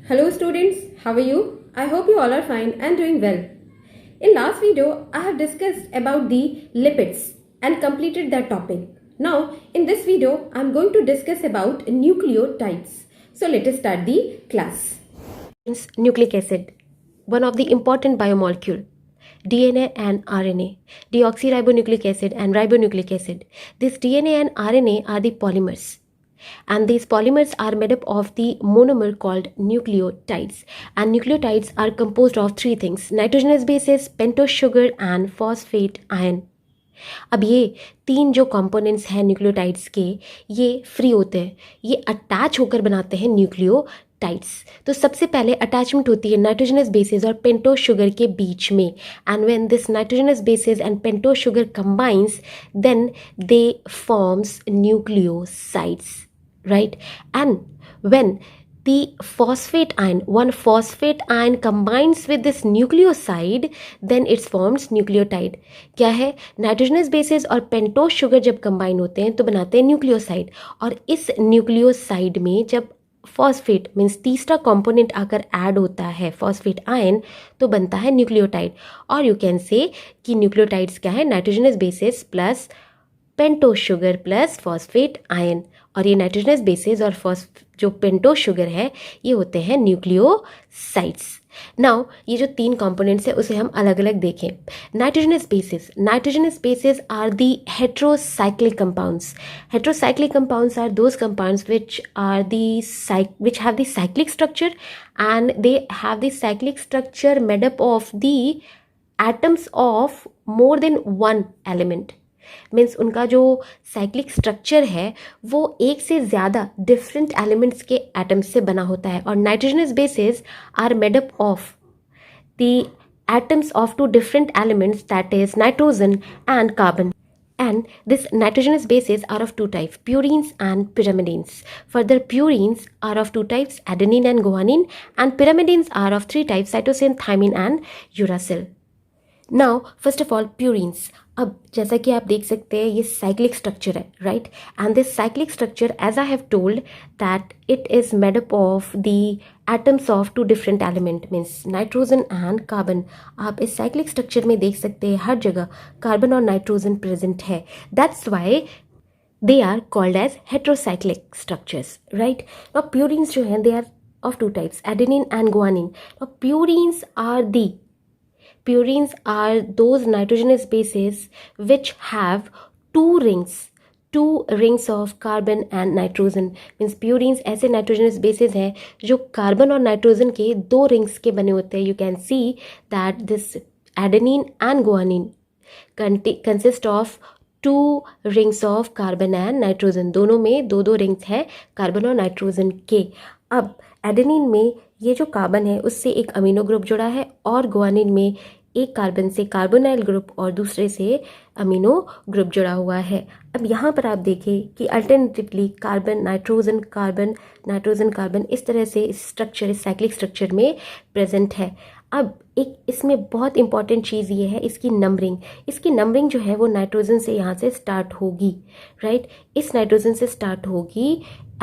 Hello students, how are you? I hope you all are fine and doing well. In last video, I have discussed about the lipids and completed that topic. Now, in this video, I am going to discuss about nucleotides. So let us start the class. Nucleic acid, one of the important biomolecule. DNA and RNA, deoxyribonucleic acid and ribonucleic acid. This DNA and RNA are the polymers. And these polymers are made up of the monomer called nucleotides. And nucleotides are composed of three things: nitrogenous bases, pentose sugar and phosphate ion. अब ये तीन जो components हैं nucleotides के, ये free होते हैं, ये अटैच होकर बनाते हैं न्यूक्लियोटाइड्स. तो सबसे पहले अटैचमेंट होती है नाइट्रोजनस बेसेस और पेंटोज शुगर के बीच में. And when this nitrogenous bases and pentose sugar combines, then they forms nucleosides, right. And when the phosphate ion, one phosphate ion combines with this nucleoside, then it forms nucleotide. क्या है? Nitrogenous bases और pentose sugar जब combine होते हैं तो बनाते हैं nucleoside. और इस न्यूक्लियोसाइड में जब फॉस्फेट मीन्स तीसरा कंपोनेंट आकर ऐड होता है, फॉस्फेट आयन, तो बनता है न्यूक्लियोटाइड. और यू कैन से कि न्यूक्लियोटाइड्स क्या है? Nitrogenous bases plus pentose sugar plus phosphate ion. और ये नाइट्रोजनस बेसेस और जो पेंटोज शुगर है ये होते हैं न्यूक्लियोसाइड्स. नाउ ये जो तीन कंपोनेंट्स है उसे हम अलग अलग देखें. Nitrogenous bases are the heterocyclic compounds. Heterocyclic compounds are those compounds which have the cyclic structure, and they have the cyclic structure made up of the atoms of more than one element. Means उनका जो cyclic structure है वो एक से ज़्यादा different elements के atoms से बना होता है. और nitrogenous bases are made up of the atoms of two different elements, that is nitrogen and carbon. And this nitrogenous bases are of two types, purines and pyrimidines. Further, purines are of two types, adenine and guanine, and pyrimidines are of three types, cytosine, thymine and uracil. Now first of all purines. अब जैसा कि आप देख सकते हैं ये cyclic structure है, right. And this cyclic structure, as I have told, that it is made up of the atoms of two different element means nitrogen and carbon. आप इस साइक्लिक स्ट्रक्चर में देख सकते हैं हर जगह कार्बन और नाइट्रोजन प्रेजेंट है. That's why they are called as heterocyclic structures, right. Now purines जो हैं they are of two types, adenine and guanine. Now Purines are those nitrogenous bases which have two rings of carbon and nitrogen. Means purines ऐसे nitrogenous bases हैं जो carbon और nitrogen के दो rings के बने होते हैं. You can see that this adenine and guanine consist of two rings of carbon and nitrogen. दोनों में दो रिंग्स हैं कार्बन और नाइट्रोजन के. अब एडेनिन में ये जो कार्बन है उससे एक अमीनो ग्रुप जुड़ा है और गुआनिन में एक कार्बन से कार्बोनाइल ग्रुप और दूसरे से अमीनो ग्रुप जुड़ा हुआ है. अब यहाँ पर आप देखें कि अल्टरनेटिवली कार्बन नाइट्रोजन कार्बन इस तरह से इस स्ट्रक्चर, इस साइक्लिक स्ट्रक्चर में प्रेजेंट है. अब एक इसमें बहुत इंपॉर्टेंट चीज़ ये है इसकी नंबरिंग जो है वो नाइट्रोजन से यहाँ से स्टार्ट होगी, राइट. इस नाइट्रोजन से स्टार्ट होगी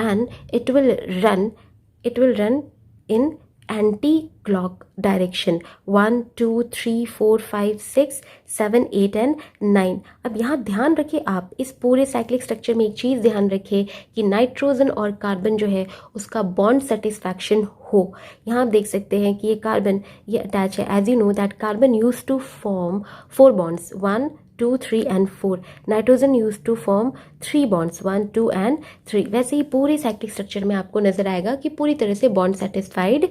and it will run in anti clock direction. 1 2 3 4 5 6 7 8 and 9. अब यहाँ ध्यान रखिए, आप इस पूरे साइक्लिक स्ट्रक्चर में एक चीज़ ध्यान रखिए कि नाइट्रोजन और कार्बन जो है उसका बॉन्ड सेटिस्फैक्शन हो. यहाँ आप देख सकते हैं कि ये कार्बन ये अटैच है. As you know that carbon use to form 4 bonds, 1 2 3 and 4. Nitrogen use to form 3 bonds, 1 2 and 3. वैसे ही पूरे साइक्लिक स्ट्रक्चर में आपको नजर आएगा कि पूरी तरह से बॉन्ड सेटिस्फाइड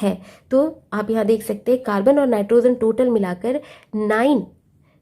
है. तो आप यहाँ देख सकते हैं कार्बन और नाइट्रोजन टोटल मिलाकर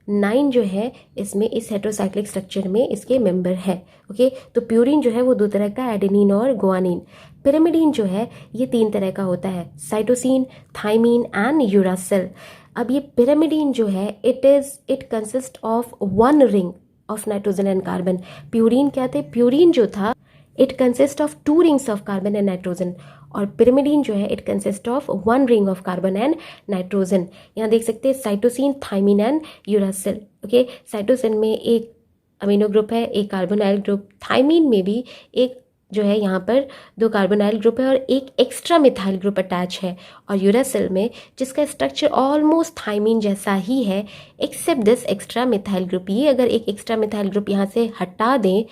9 जो है इसमें इस हेट्रोसाइक्लिक स्ट्रक्चर में इसके मेंबर है. ओके, तो प्यूरिन जो है वो दो तरह का, एडेनिन और गुआनिन. पिरिमिडीन जो है ये 3 तरह का होता है, साइटोसिन, थाइमिन एंड यूरासिल. अब ये पिरिमिडीन जो है it consist of 1 ring of nitrogen and carbon. Purine क्या थे? प्यूरिन जो था it consist of 2 rings of carbon and nitrogen. और पिरिमिडीन जो है it consist of 1 ring of carbon and nitrogen. यहाँ देख सकते हैं cytosine, thymine and uracil. Okay, cytosine में एक अमीनो ग्रुप है, एक कार्बोनाइल ग्रुप. थाइमिन में भी एक जो है यहाँ पर 2 कार्बोनाइल ग्रुप है और एक एक्स्ट्रा मिथाइल ग्रुप अटैच है, और यूरासिल में जिसका स्ट्रक्चर ऑलमोस्ट थाइमीन जैसा ही है except this extra methyl group. ये अगर एक एक्स्ट्रा मिथाइल ग्रुप यहाँ से हटा दें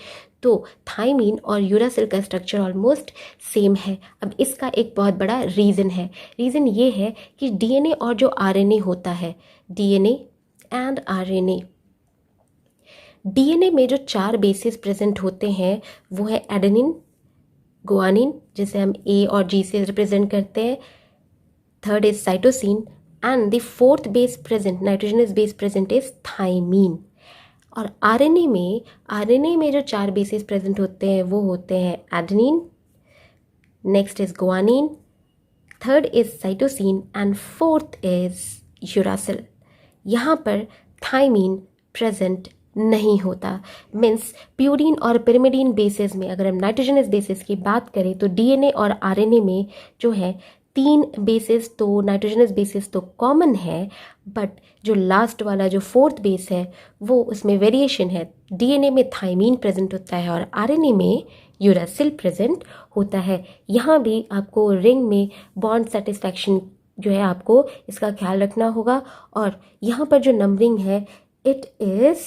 तो थाइमीन और यूरासिल का स्ट्रक्चर ऑलमोस्ट सेम है। अब इसका एक बहुत बड़ा रीज़न है। रीज़न ये है कि डीएनए और जो आरएनए होता है, डीएनए एंड आरएनए, डीएनए में जो 4 बेसिस प्रेजेंट होते हैं वो है एडेनिन, गुआनिन जिसे हम ए और जी से रिप्रेजेंट करते हैं, third is cytosine, and the fourth base present, nitrogenous base present is thymine. और आरएनए में जो 4 बेसिस प्रेजेंट होते हैं वो होते हैं adenine, next is guanine, third is cytosine and fourth is uracil. यहाँ पर थाइमीन प्रेजेंट नहीं होता। मीन्स प्यूरीन और पिरिमिडीन बेसिस में अगर हम नाइट्रोजनस बेसिस की बात करें तो डीएनए और आरएनए में जो है 3 बेसिस तो नाइट्रोजनस बेसिस तो कॉमन है, बट जो लास्ट वाला जो 4th बेस है वो उसमें वेरिएशन है। डीएनए में थाइमीन प्रेजेंट होता है और आरएनए में यूरासिल प्रेजेंट होता है। यहाँ भी आपको रिंग में बॉन्ड सेटिस्फैक्शन जो है आपको इसका ख्याल रखना होगा। और यहाँ पर जो नंबरिंग है इट इज़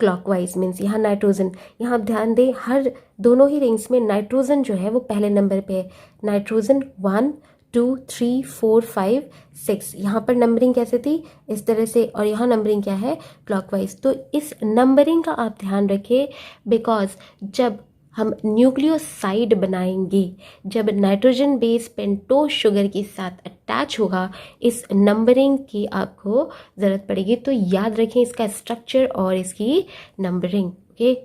क्लॉकवाइज, मीन्स यहाँ नाइट्रोजन, यहाँ आप ध्यान दें हर दोनों ही रिंग्स में नाइट्रोजन जो है वो पहले नंबर पे है। नाइट्रोजन 1 2 3 4 5 6, यहाँ पर नंबरिंग कैसे थी इस तरह से, और यहाँ नंबरिंग क्या है क्लॉकवाइज। तो इस नंबरिंग का आप ध्यान रखें बिकॉज जब हम न्यूक्लियोसाइड बनाएंगे, जब नाइट्रोजन बेस पेंटोज शुगर के साथ अटैच होगा, इस नंबरिंग की आपको ज़रूरत पड़ेगी। तो याद रखें इसका स्ट्रक्चर और इसकी numbering. Okay,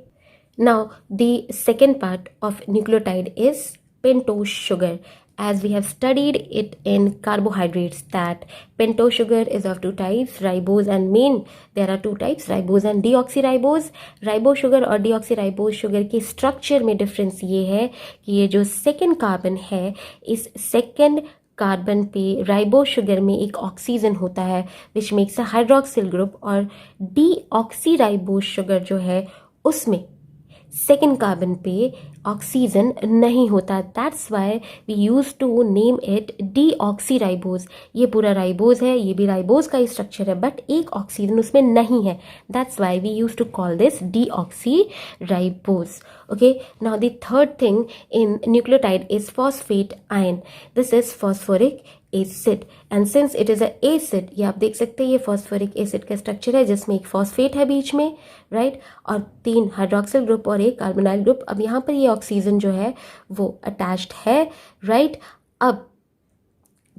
now the second part of nucleotide is pentose sugar. As we have studied it in carbohydrates that pentose sugar is of 2 types, ribose and main. There are 2 types, ribose and deoxyribose. Ribose sugar और deoxyribose sugar के structure में difference ये है कि ये जो second carbon है, इस second कार्बन पे राइबोज शुगर में एक ऑक्सीजन होता है which makes a hydroxyl group, और डीऑक्सीराइबोज शुगर जो है उसमें सेकेंड कार्बन पे ऑक्सीजन नहीं होता। That's why we use to name it deoxyribose. ये पूरा राइबोज है, ये भी राइबोज का ही स्ट्रक्चर है, बट एक ऑक्सीजन उसमें नहीं है। That's why we use to call this deoxyribose. Okay, now the third thing in nucleotide is phosphate ion. This is phosphoric acid, and since it is a acid, ये आप देख सकते हैं ये phosphoric acid का स्ट्रक्चर है जिसमें एक phosphate है बीच में, राइट, और 3 हाइड्रोक्सिल ग्रुप और एक कार्बोनाइल ग्रुप. अब यहाँ पर ये ऑक्सीजन जो है वो अटैच्ड है, राइट. अब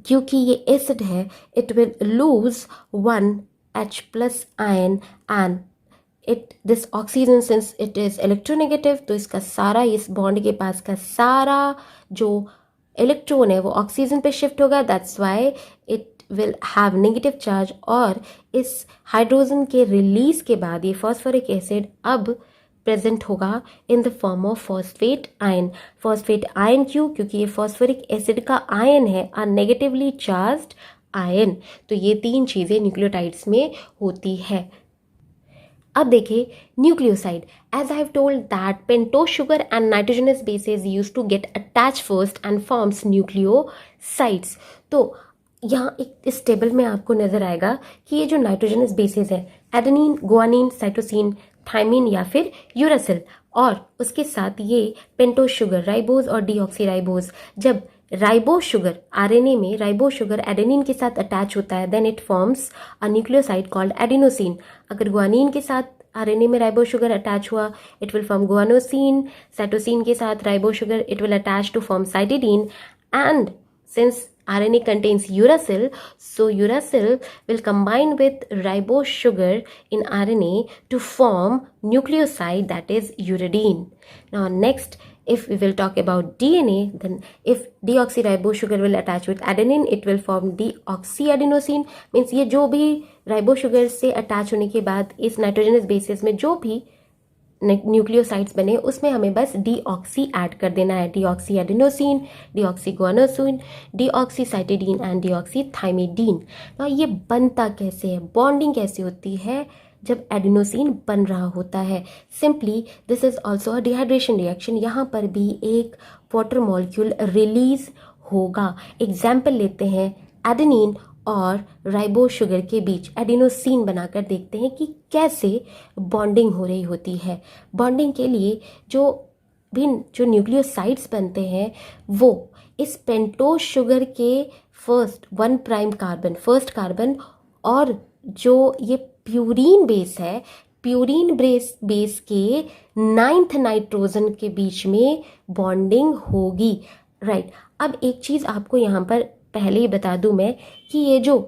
क्योंकि ये एसिड है it will lose 1 H plus ion and this oxygen since it is electronegative, तो इसका सारा इस बॉन्ड के पास का सारा जो इलेक्ट्रॉन है वो ऑक्सीजन पे शिफ्ट होगा. That's why it will have negative charge, और इस हाइड्रोजन के रिलीज के बाद ये फॉस्फोरिक एसिड अब प्रेजेंट होगा in the form of phosphate ion. Phosphate ion क्यों? क्योंकि ये फॉस्फोरिक एसिड का आयन है, अ नेगेटिवली चार्ज्ड आयन. तो ये 3 चीज़ें न्यूक्लियोटाइड्स में होती है. अब देखिए nucleoside. As I have told that pentose sugar and nitrogenous bases use to get attach first and forms nucleosides. तो यहाँ एक इस टेबल में आपको नजर आएगा कि ये जो नाइट्रोजनस बेसेस है एडेनिन, गुआनिन, साइटोसिन, थाइमिन या फिर यूरासिल, और उसके साथ ये पेंटोज शुगर, राइबोज और डीऑक्सीराइबोज. जब राइबोज शुगर आरएनए में राइबोज शुगर एडेनिन के साथ अटैच होता है then it forms a nucleoside called adenosine. अगर गुआनिन के साथ आरएनए में राइबोज शुगर अटैच हुआ it will form guanosine. Cytosine के साथ ribose sugar it will attach to form cytidine. And since RNA contains uracil, so uracil will combine with ribose sugar in RNA to form nucleoside that is uridine. Now next, if we will talk about DNA, then if deoxyribose sugar will attach with adenine, it will form deoxyadenosine. Means ये जो भी ribose sugar से attach होने के बाद इस nitrogenous bases में जो भी न्यूक्लियोसाइड्स बने उसमें हमें बस डीऑक्सी ऐड कर देना है. Deoxy adenosine, deoxy guanosine, deoxy cytidine and deoxy thymidine. ना ये बनता कैसे है, बॉन्डिंग कैसे होती है, जब एडिनोसिन बन रहा होता है। Simply this is also a dehydration reaction, यहाँ पर भी एक वाटर मॉलिक्यूल रिलीज होगा। एग्जाम्पल लेते हैं एडेनिन और राइबो शुगर के बीच एडिनोसिन बनाकर देखते हैं कि कैसे बॉन्डिंग हो रही होती है। बॉन्डिंग के लिए जो न्यूक्लियोसाइड्स बनते हैं वो इस पेंटोज शुगर के फर्स्ट फर्स्ट कार्बन और जो ये प्यूरीन बेस है, प्यूरीन बेस के 9th नाइट्रोजन के बीच में बॉन्डिंग होगी। राइट, अब एक चीज़ आपको यहाँ पर पहले ही बता दूं मैं कि ये जो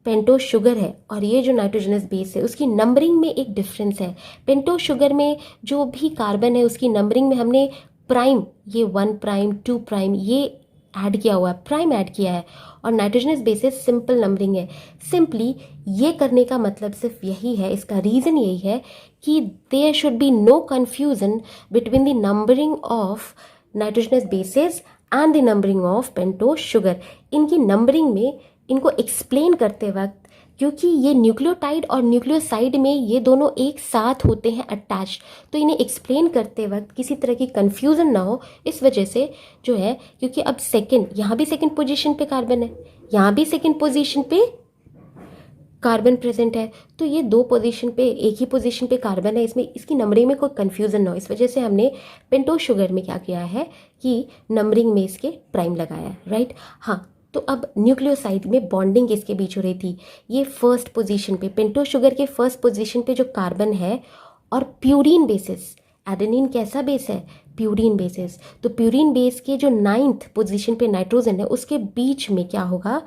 पेंटोज शुगर है और ये जो नाइट्रोजनस बेस है उसकी नंबरिंग में एक डिफरेंस है। पेंटोज शुगर में जो भी कार्बन है उसकी नंबरिंग में हमने प्राइम, ये 1 प्राइम 2 प्राइम ये ऐड किया हुआ है, प्राइम ऐड किया है, और नाइट्रोजनस बेसिस सिंपल नंबरिंग है। सिंपली ये करने का मतलब सिर्फ यही है, इसका रीज़न यही है कि there should be no confusion between the numbering of nitrogenous bases and the numbering of pentose sugar. इनकी नंबरिंग में इनको एक्सप्लेन करते वक्त, क्योंकि ये न्यूक्लियोटाइड और न्यूक्लियोसाइड में ये दोनों एक साथ होते हैं अटैच, तो इन्हें एक्सप्लेन करते वक्त किसी तरह की कन्फ्यूज़न ना हो, इस वजह से जो है, क्योंकि अब यहाँ भी सेकंड पोजीशन पे कार्बन है, यहाँ भी सेकंड पोजीशन पे कार्बन प्रेजेंट है, तो ये दो पोजीशन पे, एक ही पोजीशन पे कार्बन है, इसमें इसकी नंबरिंग में कोई कन्फ्यूज़न ना हो, इस वजह से हमने पेंटोज शुगर में क्या किया है कि नंबरिंग में इसके प्राइम लगाया है। राइट, हाँ, तो अब न्यूक्लियोसाइड में बॉन्डिंग किसके बीच हो रही थी, ये फर्स्ट पोजीशन पे, पेंटोज शुगर के फर्स्ट पोजीशन पे जो कार्बन है और प्यूरीन बेसिस, एडेनिन कैसा बेस है, प्यूरीन बेसिस, तो प्यूरीन बेस के जो 9th पोजीशन पे नाइट्रोजन है उसके बीच में क्या होगा,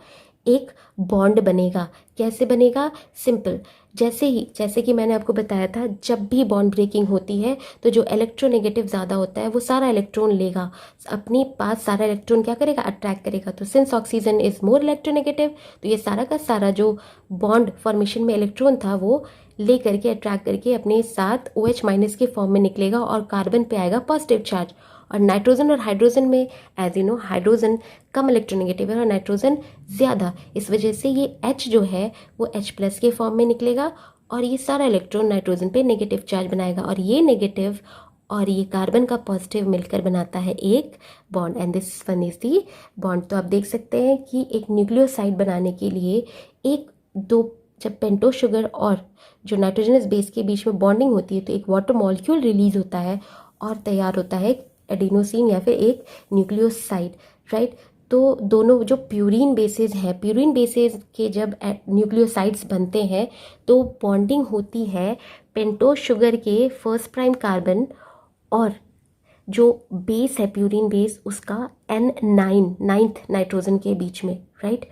एक बॉन्ड बनेगा। कैसे बनेगा, सिंपल, जैसे कि मैंने आपको बताया था, जब भी बॉन्ड ब्रेकिंग होती है तो जो इलेक्ट्रोनेगेटिव ज़्यादा होता है वो सारा इलेक्ट्रॉन लेगा अपने पास, सारा इलेक्ट्रॉन क्या करेगा, अट्रैक्ट करेगा। तो since oxygen is more electronegative, तो ये सारा का सारा जो बॉन्ड फॉर्मेशन में इलेक्ट्रॉन था वो ले करके अट्रैक्ट करके अपने साथ OH- के फॉर्म में निकलेगा और कार्बन पे आएगा पॉजिटिव चार्ज। और नाइट्रोजन और हाइड्रोजन में एज यू नो हाइड्रोजन कम इलेक्ट्रोनेगेटिव है और नाइट्रोजन ज़्यादा, इस वजह से ये H जो है वो H+ के फॉर्म में निकलेगा और ये सारा इलेक्ट्रॉन नाइट्रोजन पे नेगेटिव चार्ज बनाएगा, और ये नेगेटिव और ये कार्बन का पॉजिटिव मिलकर बनाता है एक bond, and this one is the bond. तो आप देख सकते हैं कि एक न्यूक्लियोसाइड बनाने के लिए जब पेंटोज शुगर और जो नाइट्रोजनस बेस के बीच में बॉन्डिंग होती है तो एक वाटर मॉलिक्यूल रिलीज होता है और तैयार होता है एडिनोसिन या फिर एक न्यूक्लियोसाइड। राइट, तो दोनों जो प्यूरीन बेसेस हैं, प्यूरीन बेसेस के जब न्यूक्लियोसाइड्स बनते हैं तो बॉन्डिंग होती है पेंटोज शुगर के फर्स्ट प्राइम कार्बन और जो बेस है प्यूरीन बेस उसका N9 नाइट्रोजन के बीच में। राइट,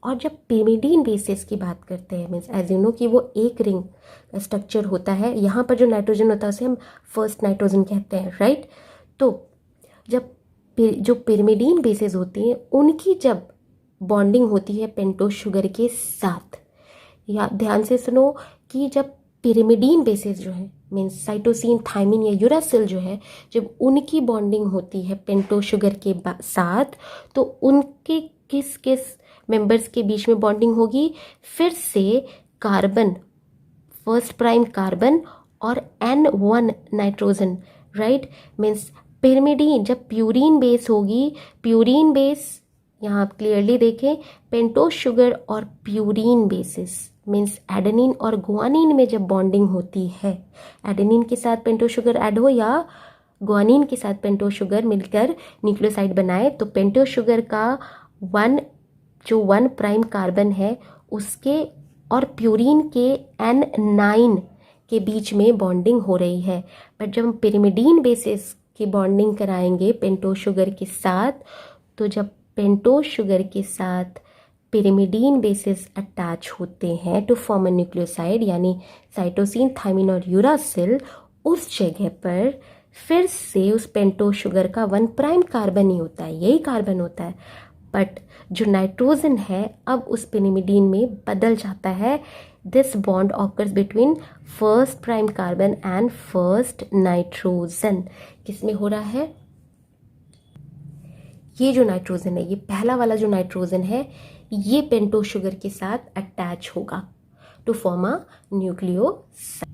और जब पिरिमिडीन बेसिस की बात करते हैं, मीन्स एज यू नो कि वो एक रिंग का स्ट्रक्चर होता है, यहाँ पर जो नाइट्रोजन होता है उसे हम फर्स्ट नाइट्रोजन कहते हैं। राइट, तो जब जो पिरिमिडीन बेसेस होती हैं उनकी जब बॉन्डिंग होती है पेंटोज शुगर के साथ, या ध्यान से सुनो कि जब पिरिमिडीन बेसेस जो है मीन्स साइटोसिन, थायमिन या यूरासिल जो है, जब उनकी बॉन्डिंग होती है पेंटोज शुगर के साथ तो उनके किस किस मेंबर्स के बीच में बॉन्डिंग होगी, फिर से कार्बन, फर्स्ट प्राइम कार्बन और N1 nitrogen. Right, means pyrimidine जब प्यूरीन बेस होगी, प्यूरीन बेस यहाँ आप क्लियरली देखें, पेंटोज शुगर और प्यूरीन बेसिस मीन्स एडेनिन और गुआनिन में जब बॉन्डिंग होती है, एडेनिन के साथ पेंटोज शुगर ऐड हो या गुआनिन के साथ पेंटोज शुगर मिलकर न्यूक्लियोसाइड बनाए, तो पेंटोज शुगर का 1 प्राइम कार्बन है उसके और प्यूरीन के N9 के बीच में बॉन्डिंग हो रही है। बट जब हम पिरिमिडीन बेसिस की बॉन्डिंग कराएंगे पेंटोज शुगर के साथ, तो जब पेंटोज शुगर के साथ पिरिमिडीन बेसिस अटैच होते हैं टू फॉर्म अ न्यूक्लियोसाइड यानी साइटोसिन, थायमिन और यूरासिल, उस जगह पर फिर से उस पेंटोज शुगर का 1 प्राइम कार्बन ही होता है, यही कार्बन होता है, बट जो नाइट्रोजन है अब उस पिरिमिडीन में बदल जाता है। This bond occurs between first prime carbon and first nitrogen. किसमें हो रहा है, ये जो नाइट्रोजन है, ये पहला वाला जो नाइट्रोजन है ये पेंटोज शुगर के साथ अटैच होगा टू फॉर्म अ न्यूक्लियोसाइड।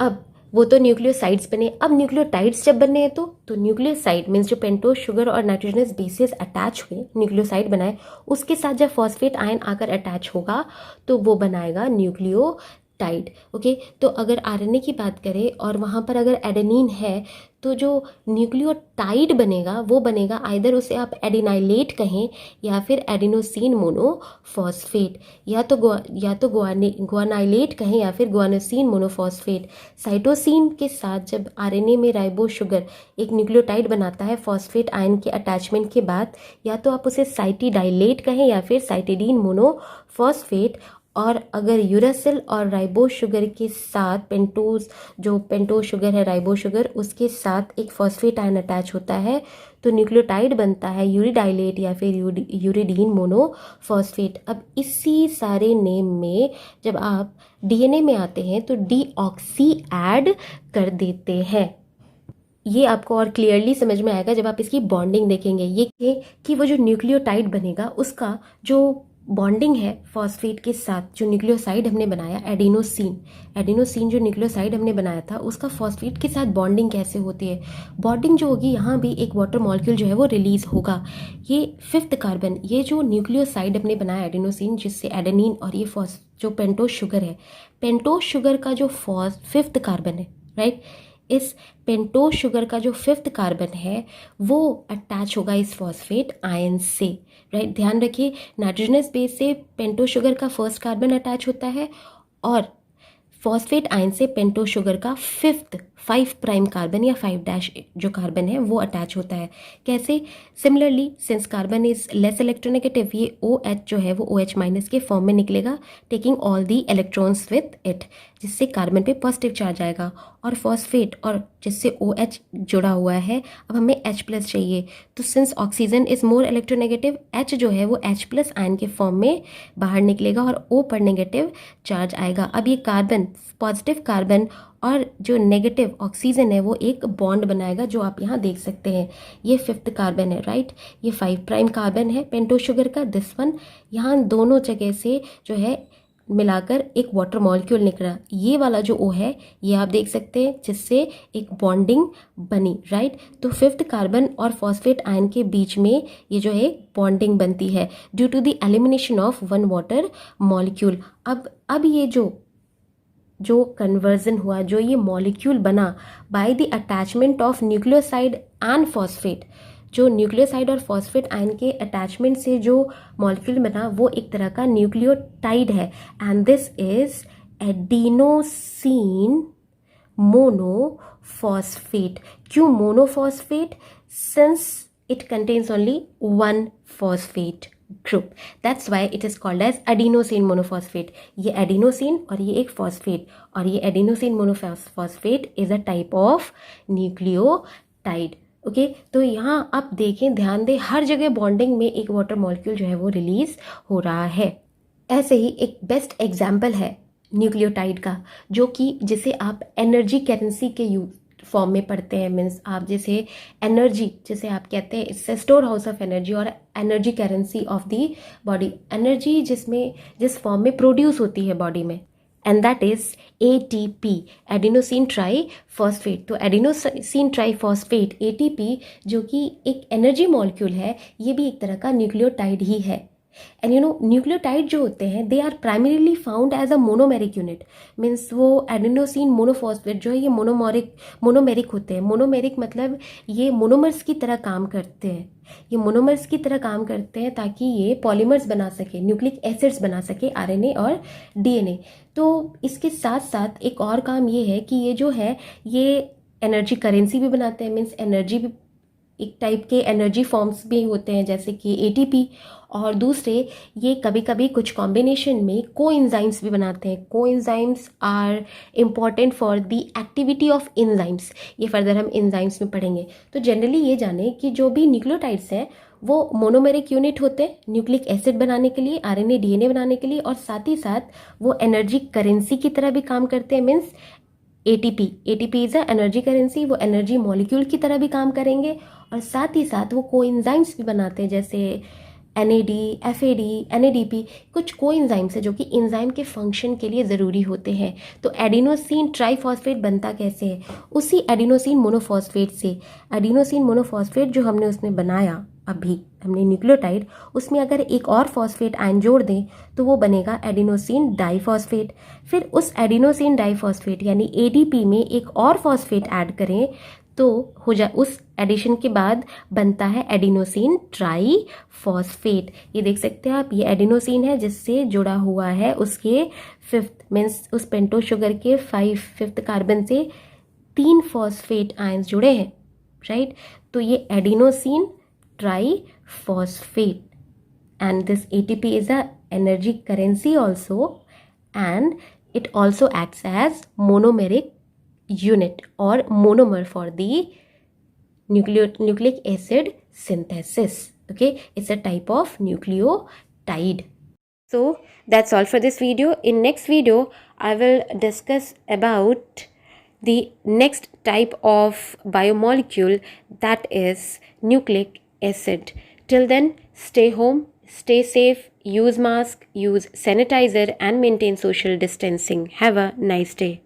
अब वो तो न्यूक्लियोसाइड्स बने, अब न्यूक्लियोटाइड्स जब बनने हैं तो न्यूक्लियोसाइड मीन्स जो पेंटोज शुगर और नाइट्रोजनस बेसेस अटैच हुए न्यूक्लियोसाइड बनाए, उसके साथ जब फॉस्फेट आयन आकर अटैच होगा तो वो बनाएगा न्यूक्लियोटाइड। ओके, तो अगर आरएनए की बात करें और वहाँ पर अगर एडेनिन है तो जो न्यूक्लियोटाइड बनेगा वो बनेगा, आइदर उसे आप एडिनाइलेट कहें या फिर एडिनोसिन मोनोफॉस्फेट, या तो ग्वानाइलेट कहें या फिर ग्वानोसिन मोनोफॉस्फेट। साइटोसिन के साथ जब आरएनए में राइबो शुगर एक न्यूक्लियोटाइड बनाता है फॉस्फेट आयन के अटैचमेंट के बाद, या तो आप उसे साइटिडाइलेट कहें या फिर साइटिडीन मोनोफॉस्फेट। और अगर यूरासिल और राइबो शुगर के साथ पेंटोज शुगर है, राइबो शुगर, उसके साथ एक फॉस्फेट आयन अटैच होता है तो न्यूक्लियोटाइड बनता है यूरिडाइलेट या फिर यूरिडीन मोनोफॉस्फेट। अब इसी सारे नेम में जब आप डीएनए में आते हैं तो डीऑक्सी ऐड कर देते हैं। ये आपको और क्लियरली समझ में आएगा जब आप इसकी बॉन्डिंग देखेंगे। ये कि वो जो न्यूक्लियोटाइड बनेगा उसका जो बॉन्डिंग है फॉस्फेट के साथ, जो न्यूक्लियोसाइड हमने बनाया एडिनोसिन जो न्यूक्लियोसाइड हमने बनाया था उसका फॉस्फेट के साथ बॉन्डिंग कैसे होती है। बॉन्डिंग जो होगी यहाँ भी एक वाटर मॉलिक्यूल जो है वो रिलीज होगा। ये 5th कार्बन, ये जो न्यूक्लियोसाइड हमने बनाया एडिनोसिन जिससे एडेनिन और ये जो पेंटोज शुगर है, पेंटोज शुगर का जो 5th कार्बन है, राइट, इस पेंटोज शुगर का जो 5th कार्बन है वो अटैच होगा इस फॉस्फेट आयन से, राइट। ध्यान रखिए नाइट्रोजनस बेस से पेंटोज शुगर का 1st कार्बन अटैच होता है और फॉस्फेट आयन से पेंटोज शुगर का 5 प्राइम कार्बन या 5 डैश जो कार्बन है वो अटैच होता है। कैसे? Similarly since carbon is less electronegative, ये OH जो है वो OH माइनस के फॉर्म में निकलेगा, taking all the electrons with it, जिससे कार्बन पे पॉजिटिव चार्ज आएगा। और फॉस्फेट और जिससे OH जुड़ा हुआ है, अब हमें H+ चाहिए, तो since oxygen is more electronegative, H जो है वो H+ आयन के फॉर्म में बाहर निकलेगा और O पर नेगेटिव चार्ज आएगा। अब ये कार्बन, पॉजिटिव कार्बन और जो नेगेटिव ऑक्सीजन है वो एक बॉन्ड बनाएगा, जो आप यहाँ देख सकते हैं। ये 5th कार्बन है, राइट। ये 5 प्राइम कार्बन है पेंटोज शुगर का, दिस वन। यहाँ दोनों जगह से जो है मिलाकर एक वाटर मॉलिक्यूल निकला। ये वाला जो O है ये आप देख सकते हैं, जिससे एक बॉन्डिंग बनी, राइट। तो 5th कार्बन और फॉस्फेट आयन के बीच में ये जो है बॉन्डिंग बनती है due to the elimination of 1 water molecule. अब ये जो कन्वर्जन हुआ, जो ये मॉलिक्यूल बना by the attachment of nucleoside and phosphate, जो न्यूक्लियोसाइड और फॉस्फेट आयन के अटैचमेंट से जो मॉलिक्यूल बना वो एक तरह का न्यूक्लियोटाइड है, and this is adenosine monophosphate. क्यों monophosphate? Since it contains only 1 phosphate group, that's why it is called as adenosine monophosphate. ये एडिनोसिन और ये एक फॉस्फेट, और ये adenosine monophosphate is a type of nucleotide. Okay, तो यहाँ आप देखें, ध्यान दें, हर जगह बॉन्डिंग में एक वाटर मॉलिक्यूल जो है वो रिलीज हो रहा है। ऐसे ही एक बेस्ट एग्जाम्पल है न्यूक्लियोटाइड का, जो कि जिसे आप एनर्जी करेंसी के फॉर्म में पढ़ते हैं। मीन्स आप जैसे एनर्जी, जैसे आप कहते हैं इससे स्टोर हाउस ऑफ एनर्जी, और energy currency of the body, energy जिस फॉर्म में प्रोड्यूस होती है बॉडी में, and that is ATP, adenosine triphosphate. तो एडिनोसिन ट्राईफॉस्फेट ATP जो कि एक एनर्जी मॉलिक्यूल है, ये भी एक तरह का न्यूक्लियोटाइड ही है। एंड यू नो न्यूक्लियोटाइड जो होते हैं they are primarily found as a monomeric unit. Means वो एडिनोसिन मोनोफॉस्फेट जो है ये मोनोमेरिक होते हैं। मोनोमेरिक मतलब ये मोनोमर्स की तरह काम करते हैं, ये मोनोमर्स की तरह काम करते हैं ताकि ये पॉलीमर्स बना सके, न्यूक्लिक एसिड्स बना सके, RNA और DNA। तो इसके साथ साथ एक और काम ये है कि ये जो है ये एनर्जी करेंसी भी बनाते हैं। मीन्स एनर्जी भी, एक टाइप के एनर्जी फॉर्म्स भी होते हैं जैसे कि ATP, और दूसरे ये कभी कभी कुछ कॉम्बिनेशन में कोएंजाइम्स भी बनाते हैं। Coenzymes are important for the activity of enzymes, ये फर्दर हम एंजाइम्स में पढ़ेंगे। तो जनरली ये जाने कि जो भी न्यूक्लियोटाइड्स हैं वो मोनोमेरिक यूनिट होते हैं न्यूक्लिक एसिड बनाने के लिए, RNA DNA बनाने के लिए, और साथ ही साथ वो एनर्जी करेंसी की तरह भी काम करते हैं। Means ATP is a energy currency, वो एनर्जी मॉलिक्यूल की तरह भी काम करेंगे, और साथ ही साथ वो कोएंजाइम्स भी बनाते हैं, जैसे NAD, FAD, NADP कुछ कोएंजाइम्स है जो कि एंजाइम के फंक्शन के लिए ज़रूरी होते हैं। तो एडिनोसिन ट्राइफॉस्फेट बनता कैसे है? उसी एडिनोसिन मोनोफॉस्फेट से। एडिनोसिन मोनोफॉस्फेट जो हमने उसमें बनाया, अभी हमने न्यूक्लियोटाइड, उसमें अगर एक और फॉस्फेट आयन जोड़ दें तो वो बनेगा एडिनोसिन डाइफॉस्फेट। फिर उस एडिनोसिन डाइफॉस्फेट यानी ADP में एक और फॉस्फेट ऐड करें तो उस एडिशन के बाद बनता है एडिनोसिन ट्राइफॉस्फेट। ये देख सकते हैं आप, ये एडिनोसिन है जिससे जुड़ा हुआ है उसके फिफ्थ मीन्स उस पेंटो शुगर के फिफ्थ कार्बन से 3 फॉस्फेट आयंस जुड़े हैं, राइट। तो ये adenosine triphosphate, and this ATP is a energy currency also, and it also acts as monomeric unit or monomer for the nucleic acid synthesis. Okay, it's a type of nucleotide. So that's all for this video. In next video I will discuss about the next type of biomolecule, that is nucleic acid. Till then, stay home, stay safe, use mask, use sanitizer and maintain social distancing. Have a nice day.